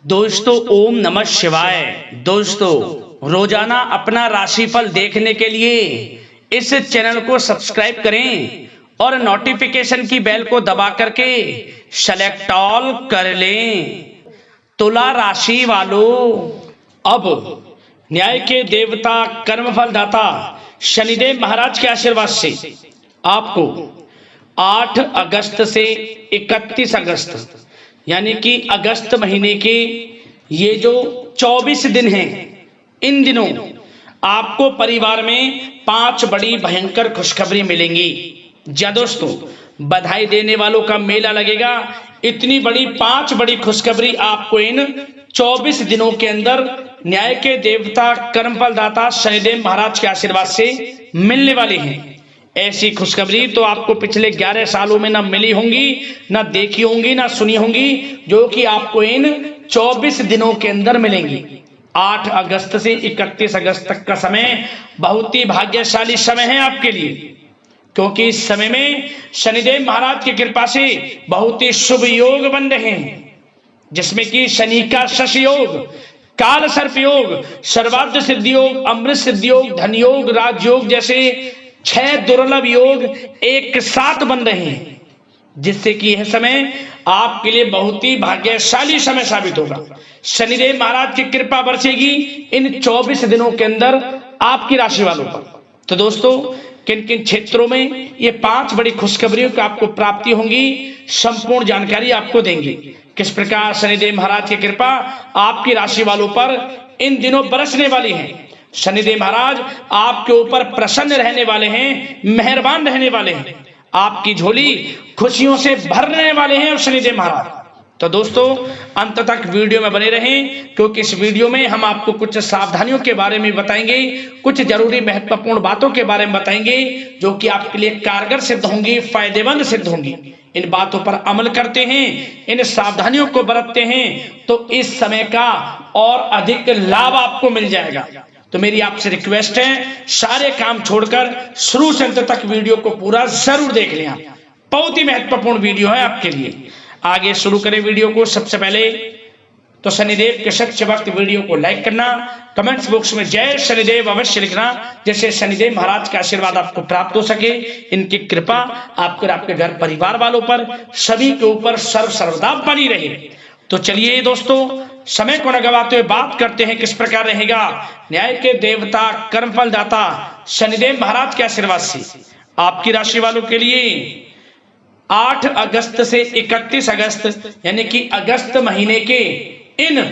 दोस्तों ओम नमः शिवाय। दोस्तों रोजाना अपना राशिफल देखने के लिए इस चैनल को सब्सक्राइब करें और नोटिफिकेशन की बेल को दबा करके सेलेक्ट ऑल कर लें। तुला राशि वालों, अब न्याय के देवता कर्मफल दाता शनिदेव महाराज के आशीर्वाद से आपको 8 अगस्त से 31 अगस्त यानी कि अगस्त महीने के ये जो 24 दिन हैं, इन दिनों आपको परिवार में 5 बड़ी भयंकर खुशखबरी मिलेंगी। जा दोस्तों, बधाई देने वालों का मेला लगेगा। इतनी बड़ी 5 बड़ी खुशखबरी आपको इन 24 दिनों के अंदर न्याय के देवता कर्मफल दाता शनिदेव महाराज के आशीर्वाद से मिलने वाली हैं। ऐसी खुशखबरी तो आपको पिछले 11 सालों में ना मिली होंगी, ना देखी होंगी, ना सुनी होंगी, जो कि आपको इन 24 दिनों के अंदर मिलेंगी। 8 अगस्त से 31 अगस्त तक का समय बहुत ही भाग्यशाली समय है आपके लिए, क्योंकि इस समय में शनिदेव महाराज की कृपा से बहुत ही शुभ योग बन रहे हैं, जिसमें कि शनि का शश योग, काल सर्प योग, सर्वार्थ सिद्धि योग, अमृत सिद्धि योग, धन योग, राजयोग जैसे 6 दुर्लभ योग एक साथ बन रहे हैं, जिससे कि यह समय आपके लिए बहुत ही भाग्यशाली समय साबित होगा। शनिदेव महाराज की कृपा बरसेगी इन 24 दिनों के अंदर आपकी राशि वालों पर। तो दोस्तों, किन किन क्षेत्रों में ये 5 बड़ी खुशखबरियों की आपको प्राप्ति होंगी, संपूर्ण जानकारी आपको देंगे। किस प्रकार शनिदेव महाराज की कृपा आपकी राशि वालों पर इन दिनों बरसने वाली है। शनिदेव महाराज आपके ऊपर प्रसन्न रहने वाले हैं, मेहरबान रहने वाले हैं, आपकी झोली खुशियों से भरने वाले हैं शनिदेव महाराज। तो दोस्तों, अंत तक वीडियो में बने रहें, क्योंकि इस वीडियो में हम आपको कुछ सावधानियों के बारे में बताएंगे, कुछ जरूरी महत्वपूर्ण बातों के बारे में बताएंगे, जो कि आपके लिए कारगर सिद्ध होंगी, फायदेमंद सिद्ध होंगी। इन बातों पर अमल करते हैं, इन सावधानियों को बरतते हैं, तो इस समय का और अधिक लाभ आपको मिल जाएगा। तो मेरी आपसे रिक्वेस्ट है, सारे काम छोड़कर शुरू से अंत तक वीडियो को पूरा जरूर देख लें। बहुत ही महत्वपूर्ण वीडियो है आपके लिए। आगे शुरू करें वीडियो को। सबसे पहले तो शनिदेव के सच्चे भक्त वीडियो को लाइक करना, कमेंट्स बॉक्स में जय शनिदेव अवश्य लिखना, जैसे शनिदेव महाराज का आशीर्वाद आपको प्राप्त हो सके, इनकी कृपा आपको, आपके घर परिवार वालों पर, सभी के ऊपर सर्वदा बनी रहे। तो चलिए दोस्तों, समय को न गवाते हुए बात करते हैं किस प्रकार रहेगा न्याय के देवता कर्मफल दाता शनिदेव महाराज के आशीर्वाद से आपकी राशि वालों के लिए 8 अगस्त से 31 अगस्त यानी कि अगस्त महीने के इन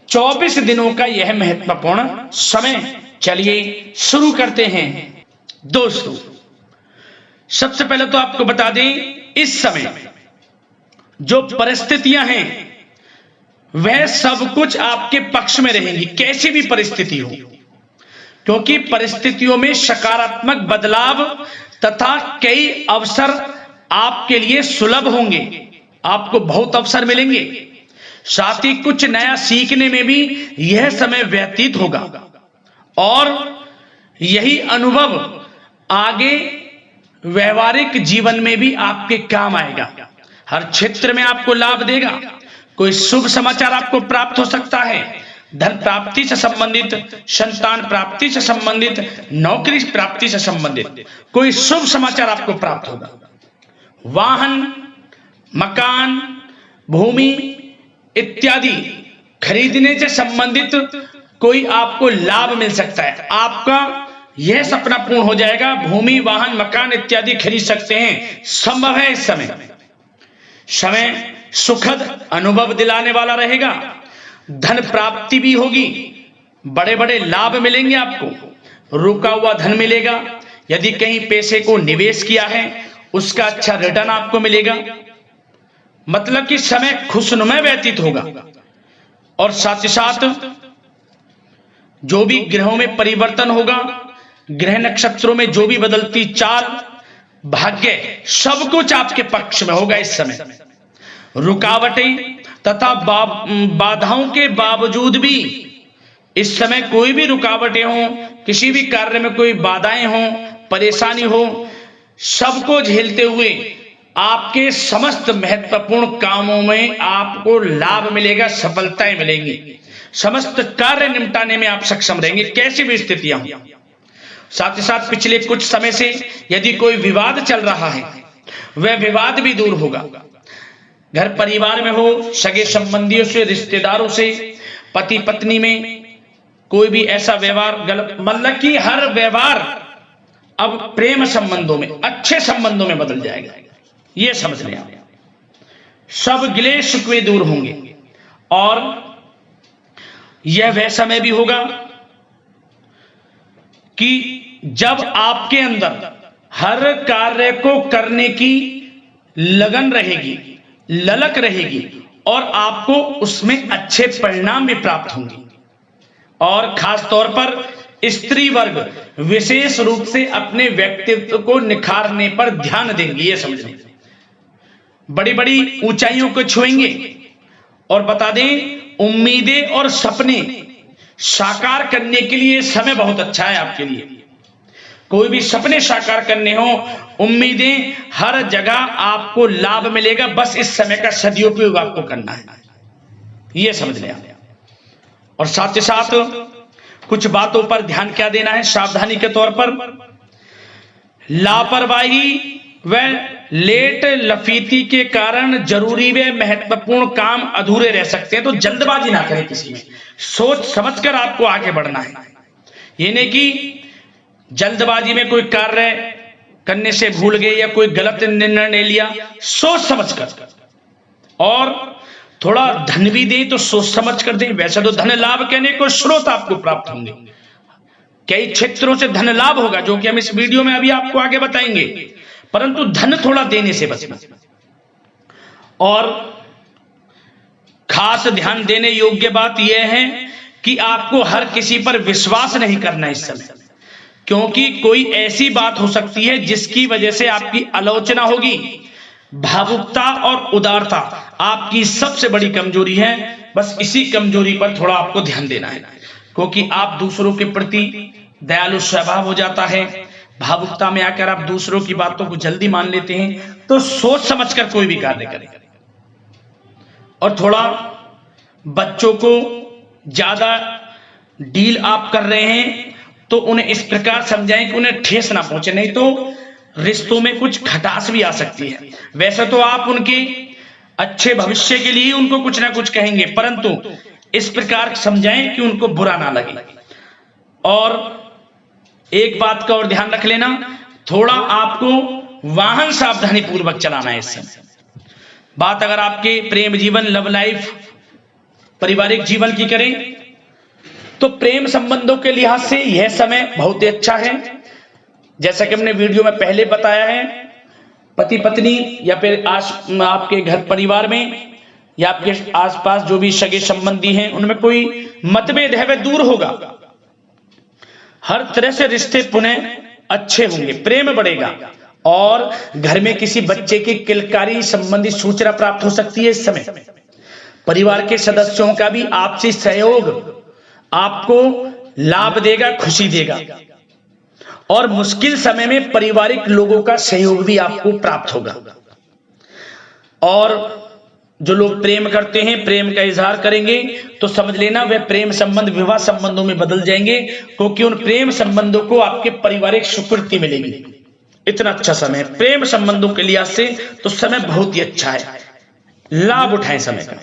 24 दिनों का यह महत्वपूर्ण समय। चलिए शुरू करते हैं। दोस्तों, सबसे पहले तो आपको बता दें, इस समय जो परिस्थितियां हैं वह सब कुछ आपके पक्ष में रहेंगी, कैसी भी परिस्थिति हो, क्योंकि परिस्थितियों में सकारात्मक बदलाव तथा कई अवसर आपके लिए सुलभ होंगे। आपको बहुत अवसर मिलेंगे, साथ ही कुछ नया सीखने में भी यह समय व्यतीत होगा, और यही अनुभव आगे व्यवहारिक जीवन में भी आपके काम आएगा। हर क्षेत्र में आपको लाभ देगा। कोई शुभ समाचार आपको प्राप्त हो सकता है, धन प्राप्ति से संबंधित, संतान प्राप्ति से संबंधित, नौकरी प्राप्ति से संबंधित कोई शुभ समाचार आपको प्राप्त होगा। वाहन, मकान, भूमि इत्यादि खरीदने से संबंधित कोई आपको लाभ मिल सकता है। आपका यह सपना पूर्ण हो जाएगा, भूमि, वाहन, मकान इत्यादि खरीद सकते हैं, संभव है। इस समय सुखद अनुभव दिलाने वाला रहेगा। धन प्राप्ति भी होगी, बड़े बड़े लाभ मिलेंगे आपको, रुका हुआ धन मिलेगा। यदि कहीं पैसे को निवेश किया है उसका अच्छा रिटर्न आपको मिलेगा। मतलब कि समय खुशनुमा व्यतीत होगा। और साथ ही साथ जो भी ग्रहों में परिवर्तन होगा, ग्रह नक्षत्रों में जो भी बदलती चाल, भाग्य, सब कुछ आपके पक्ष में होगा। इस समय रुकावटें तथा बाधाओं के बावजूद भी इस समय कोई भी रुकावटें हो, किसी भी कार्य में कोई बाधाएं हो, परेशानी हो, सबको झेलते हुए आपके समस्त महत्वपूर्ण कामों में आपको लाभ मिलेगा, सफलताएं मिलेंगी, समस्त कार्य निपटाने में आप सक्षम रहेंगे कैसी भी स्थितियां हो। साथ ही साथ पिछले कुछ समय से यदि कोई विवाद चल रहा है वह विवाद भी दूर होगा। घर परिवार में हो, सगे संबंधियों से, रिश्तेदारों से, पति पत्नी में कोई भी ऐसा व्यवहार गलत, मतलब कि हर व्यवहार अब प्रेम संबंधों में, अच्छे संबंधों में बदल जाएगा, यह समझ लें आप। सब गिले शिकवे दूर होंगे और यह वह समय भी होगा कि जब आपके अंदर हर कार्य को करने की लगन रहेगी, ललक रहेगी और आपको उसमें अच्छे परिणाम भी प्राप्त होंगे। और खास तौर पर स्त्री वर्ग विशेष रूप से अपने व्यक्तित्व को निखारने पर ध्यान देंगे, ये समझें। बड़ी बड़ी ऊंचाइयों को छुएंगे और बता दें, उम्मीदें और सपने साकार करने के लिए समय बहुत अच्छा है आपके लिए। कोई भी सपने साकार करने हो, उम्मीदें, हर जगह आपको लाभ मिलेगा, बस इस समय का सदुपयोग आपको करना है, यह समझ लें। और साथ ही साथ कुछ बातों पर ध्यान क्या देना है सावधानी के तौर पर, लापरवाही व लेट लफीती के कारण जरूरी व महत्वपूर्ण काम अधूरे रह सकते हैं। तो जल्दबाजी ना करें किसी में, सोच समझकर आपको आगे बढ़ना है। ये नहीं कि जल्दबाजी में कोई कार्य करने से भूल गए या कोई गलत निर्णय ले लिया, सोच समझकर। और थोड़ा धन भी दें तो सोच समझ कर दें। वैसे तो धन लाभ कहने को स्रोत आपको प्राप्त होंगे, कई क्षेत्रों से धन लाभ होगा जो कि हम इस वीडियो में अभी आपको आगे बताएंगे, परंतु धन थोड़ा देने से बचना। और खास ध्यान देने योग्य बात यह है कि आपको हर किसी पर विश्वास नहीं करना इस समय, क्योंकि कोई ऐसी बात हो सकती है जिसकी वजह से आपकी आलोचना होगी। भावुकता और उदारता आपकी सबसे बड़ी कमजोरी है, बस इसी कमजोरी पर थोड़ा आपको ध्यान देना है, क्योंकि आप दूसरों के प्रति दयालु स्वभाव हो जाता है। भावुकता में आकर आप दूसरों की बातों को जल्दी मान लेते हैं, तो सोच समझकर कोई भी कार्य करें। और थोड़ा बच्चों को ज्यादा डील आप कर रहे हैं तो उन्हें इस प्रकार समझाएं कि उन्हें ठेस ना पहुंचे, नहीं तो रिश्तों में कुछ खटास भी आ सकती है। वैसे तो आप उनके अच्छे भविष्य के लिए उनको कुछ ना कुछ कहेंगे, परंतु इस प्रकार समझाएं कि उनको बुरा ना लगे। और एक बात का और ध्यान रख लेना, थोड़ा आपको वाहन सावधानी पूर्वक चलाना है इस समय। बात अगर आपके प्रेम जीवन, लव लाइफ, पारिवारिक जीवन की करें तो प्रेम संबंधों के लिहाज से यह समय बहुत ही अच्छा है। जैसा कि हमने वीडियो में पहले बताया है, पति पत्नी या फिर आपके घर परिवार में या आपके आसपास जो भी सगे संबंधी हैं उनमें कोई मतभेद है वह दूर होगा। हर तरह से रिश्ते पुनः अच्छे होंगे, प्रेम बढ़ेगा और घर में किसी बच्चे की किलकारी संबंधी सूचना प्राप्त हो सकती है। इस समय परिवार के सदस्यों का भी आपसी सहयोग आपको लाभ देगा, खुशी देगा और मुश्किल समय में पारिवारिक लोगों का सहयोग भी आपको प्राप्त होगा। और जो लोग प्रेम करते हैं, प्रेम का इजहार करेंगे तो समझ लेना वह प्रेम संबंध विवाह संबंधों में बदल जाएंगे, क्योंकि उन प्रेम संबंधों को आपके पारिवारिक स्वीकृति मिलेगी। इतना अच्छा समय प्रेम संबंधों के लिहाज से तो समय बहुत ही अच्छा है, लाभ उठाएं समय का।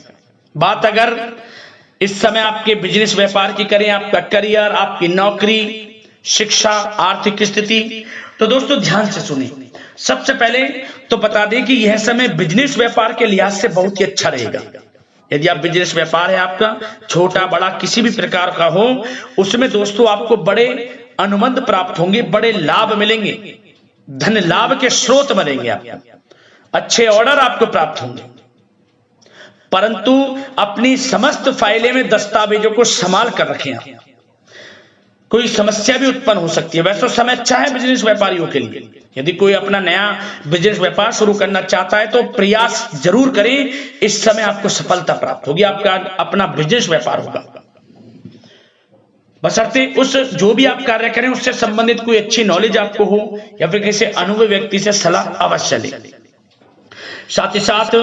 बात अगर इस समय आपके बिजनेस व्यापार की करें, आपका करियर, आपकी नौकरी, शिक्षा, आर्थिक स्थिति, तो दोस्तों ध्यान से सुने। सबसे पहले तो बता दें कि यह समय बिजनेस व्यापार के लिहाज से बहुत ही अच्छा रहेगा। यदि आप बिजनेस व्यापार है आपका, छोटा बड़ा किसी भी प्रकार का हो, उसमें दोस्तों आपको बड़े अनुबंध प्राप्त होंगे, बड़े लाभ मिलेंगे, धन लाभ के स्रोत बनेंगे आपको, अच्छे ऑर्डर आपको प्राप्त होंगे। परंतु अपनी समस्त फाइलें में दस्तावेजों को संभाल कर रखें आप, कोई समस्या भी उत्पन्न हो सकती है। वैसे तो समय अच्छा है बिजनेस व्यापारियों के लिए। यदि कोई अपना नया बिजनेस व्यापार शुरू करना चाहता है तो प्रयास जरूर करें, इस समय आपको सफलता प्राप्त होगी, आपका अपना बिजनेस व्यापार होगा। बशर्ते उस जो भी आप कार्य करें उससे संबंधित कोई अच्छी नॉलेज आपको हो या फिर किसी अनुभवी व्यक्ति से सलाह अवश्य लें। साथ ही साथ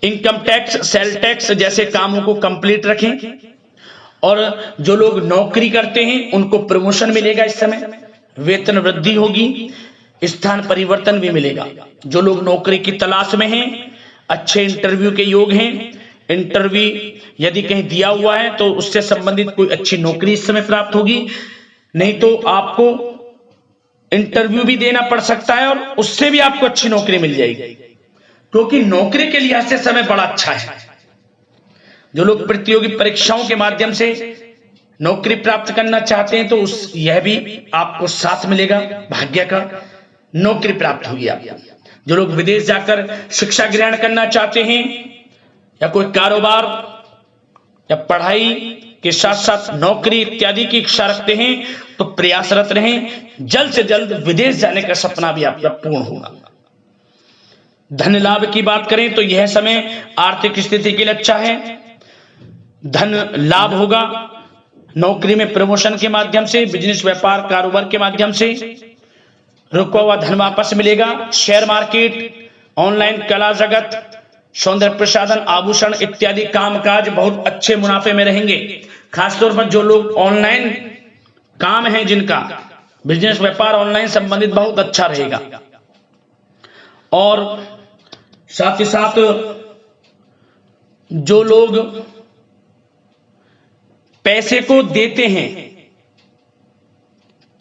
इनकम टैक्स, सेल टैक्स जैसे कामों को कंप्लीट रखें। और जो लोग नौकरी करते हैं उनको प्रमोशन मिलेगा, इस समय वेतन वृद्धि होगी, स्थान परिवर्तन भी मिलेगा। जो लोग नौकरी की तलाश में हैं, अच्छे इंटरव्यू के योग हैं, इंटरव्यू यदि कहीं दिया हुआ है तो उससे संबंधित कोई अच्छी नौकरी इस समय प्राप्त होगी। नहीं तो आपको इंटरव्यू भी देना पड़ सकता है और उससे भी आपको अच्छी नौकरी मिल जाएगी, क्योंकि नौकरी के लिहाज से समय बड़ा अच्छा है। जो लोग प्रतियोगी परीक्षाओं के माध्यम से नौकरी प्राप्त करना चाहते हैं तो यह भी आपको साथ मिलेगा, भाग्य का नौकरी प्राप्त होगी आपको। जो लोग विदेश जाकर शिक्षा ग्रहण करना चाहते हैं या कोई कारोबार या पढ़ाई के साथ साथ नौकरी इत्यादि की इच्छा रखते हैं तो प्रयासरत रहें, जल्द से जल्द विदेश जाने का सपना भी आपका पूर्ण होगा। धन लाभ की बात करें तो यह समय आर्थिक स्थिति के लिए अच्छा है, धन लाभ होगा। नौकरी में प्रमोशन के माध्यम से, बिजनेस व्यापार कारोबार के माध्यम से रुका हुआ धन वापस मिलेगा। शेयर मार्केट, ऑनलाइन कला जगत, सौंदर्य प्रसाधन, आभूषण इत्यादि कामकाज बहुत अच्छे मुनाफे में रहेंगे। खासतौर पर जो लोग ऑनलाइन काम है, जिनका बिजनेस व्यापार ऑनलाइन संबंधित, बहुत अच्छा रहेगा। और साथ ही साथ जो लोग पैसे को देते हैं,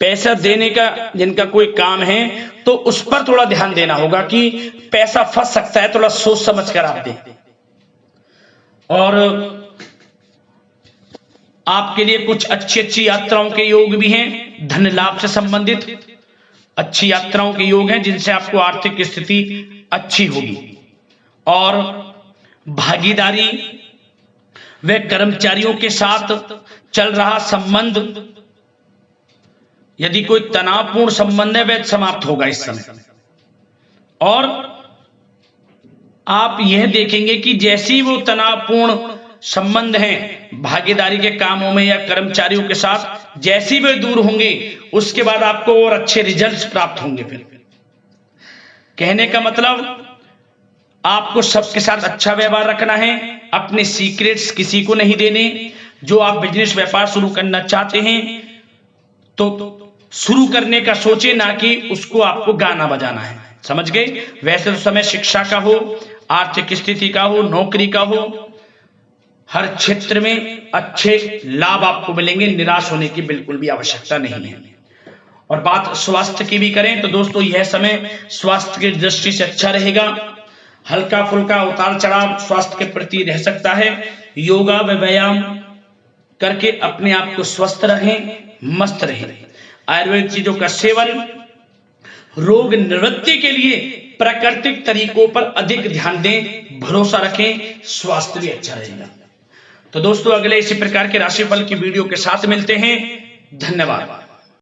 पैसा देने का जिनका कोई काम है तो उस पर थोड़ा ध्यान देना होगा कि पैसा फंस सकता है, थोड़ा सोच समझ कर आप दें। और आपके लिए कुछ अच्छी अच्छी यात्राओं के योग भी हैं, धन लाभ से संबंधित अच्छी यात्राओं के योग हैं जिनसे आपको आर्थिक स्थिति अच्छी होगी। और भागीदारी व कर्मचारियों के साथ चल रहा संबंध, यदि कोई तनावपूर्ण संबंध है वह समाप्त होगा इस समय। और आप यह देखेंगे कि जैसी वो तनावपूर्ण संबंध हैं भागीदारी के कामों में या कर्मचारियों के साथ, जैसी वे दूर होंगे उसके बाद आपको और अच्छे रिजल्ट्स प्राप्त होंगे। फिर कहने का मतलब, आपको सबके साथ अच्छा व्यवहार रखना है, अपने सीक्रेट्स किसी को नहीं देने। जो आप बिजनेस व्यापार शुरू करना चाहते हैं तो शुरू करने का सोचे, ना कि उसको आपको गाना बजाना है, समझ गए। वैसे तो समय शिक्षा का हो, आर्थिक स्थिति का हो, नौकरी का हो, हर क्षेत्र में अच्छे लाभ आपको मिलेंगे, निराश होने की बिल्कुल भी आवश्यकता नहीं है। और बात स्वास्थ्य की भी करें तो दोस्तों यह समय स्वास्थ्य की दृष्टि से अच्छा रहेगा। हल्का फुल्का उतार चढ़ाव स्वास्थ्य के प्रति रह सकता है। योगा व व्यायाम करके अपने आप को स्वस्थ रहें, मस्त रहें। आयुर्वेद चीजों का सेवन, रोग निवृत्ति के लिए प्राकृतिक तरीकों पर अधिक ध्यान दें, भरोसा रखें, स्वास्थ्य भी अच्छा रहेगा। तो दोस्तों अगले इसी प्रकार के राशिफल की वीडियो के साथ मिलते हैं। धन्यवाद।